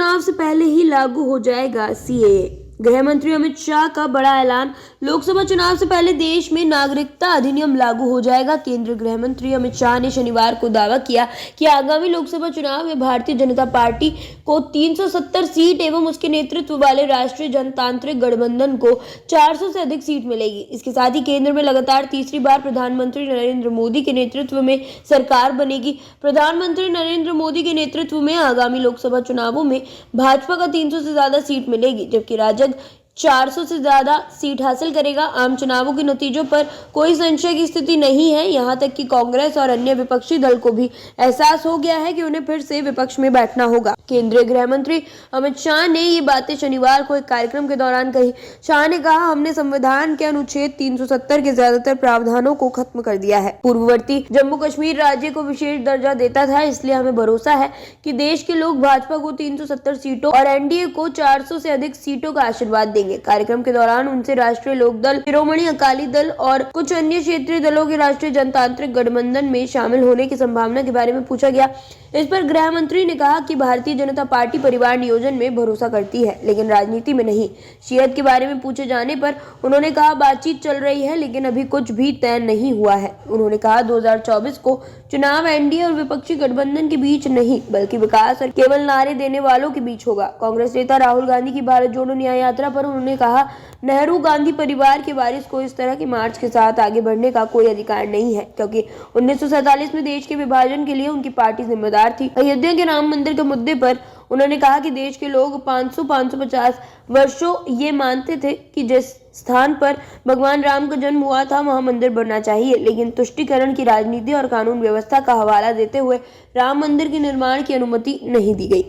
चुनाव से पहले ही लागू हो जाएगा सीएए। गृह मंत्री अमित शाह का बड़ा ऐलान। लोकसभा चुनाव से पहले देश में नागरिकता अधिनियम लागू हो जाएगा। केंद्रीय गृह मंत्री अमित शाह ने शनिवार को दावा किया कि आगामी लोकसभा चुनाव में भारतीय जनता पार्टी को 370 सीट एवं उसके नेतृत्व वाले राष्ट्रीय जनतांत्रिक गठबंधन को 400 से अधिक सीट मिलेगी। इसके साथ ही केंद्र में लगातार तीसरी बार प्रधानमंत्री नरेंद्र मोदी के नेतृत्व में सरकार बनेगी। प्रधानमंत्री नरेंद्र मोदी के नेतृत्व में आगामी लोकसभा चुनावों में भाजपा का 300 से ज्यादा सीट मिलेगी, जबकि राजग 400 से ज्यादा सीट हासिल करेगा। आम चुनावों के नतीजों पर कोई संशय की स्थिति नहीं है। यहां तक कि कांग्रेस और अन्य विपक्षी दल को भी एहसास हो गया है कि उन्हें फिर से विपक्ष में बैठना होगा। केंद्रीय गृह मंत्री अमित शाह ने ये बातें शनिवार को एक कार्यक्रम के दौरान कही। शाह ने कहा, हमने संविधान के अनुच्छेद 370 के ज्यादातर प्रावधानों को खत्म कर दिया है। पूर्ववर्ती जम्मू कश्मीर राज्य को विशेष दर्जा देता था, इसलिए हमें भरोसा है कि देश के लोग भाजपा को 370 सीटों और एनडीए को 400 से अधिक सीटों का आशीर्वाद देंगे। कार्यक्रम के दौरान उनसे राष्ट्रीय लोकदल, शिरोमणि अकाली दल और कुछ अन्य क्षेत्रीय दलों के राष्ट्रीय जनतांत्रिक गठबंधन में शामिल होने की संभावना के बारे में पूछा गया। इस पर गृह मंत्री ने कहा कि भारतीय जनता पार्टी परिवार नियोजन में भरोसा करती है, लेकिन राजनीति में नहीं। शियत के बारे में पूछे जाने पर उन्होंने कहा, बातचीत चल रही है, लेकिन अभी कुछ भी तय नहीं हुआ है। उन्होंने कहा, 2024 को चुनाव एनडीए और विपक्षी गठबंधन के बीच नहीं, बल्कि विकास और केवल नारे देने वालों के बीच होगा। कांग्रेस नेता राहुल गांधी की भारत जोड़ो न्याय यात्रा पर उन्होंने कहा, नेहरू गांधी परिवार के वारिस को इस तरह की मार्च के साथ आगे बढ़ने का कोई अधिकार नहीं है, क्योंकि 1947 में देश के विभाजन के लिए उनकी पार्टी जिम्मेदार थी। अयोध्या के राम मंदिर के मुद्दे पर उन्होंने कहा कि देश के लोग 500-550 वर्षों ये मानते थे कि जिस स्थान पर भगवान राम का जन्म हुआ था वहां मंदिर बनना चाहिए, लेकिन तुष्टीकरण की राजनीति और कानून व्यवस्था का हवाला देते हुए राम मंदिर के निर्माण की अनुमति नहीं दी गई।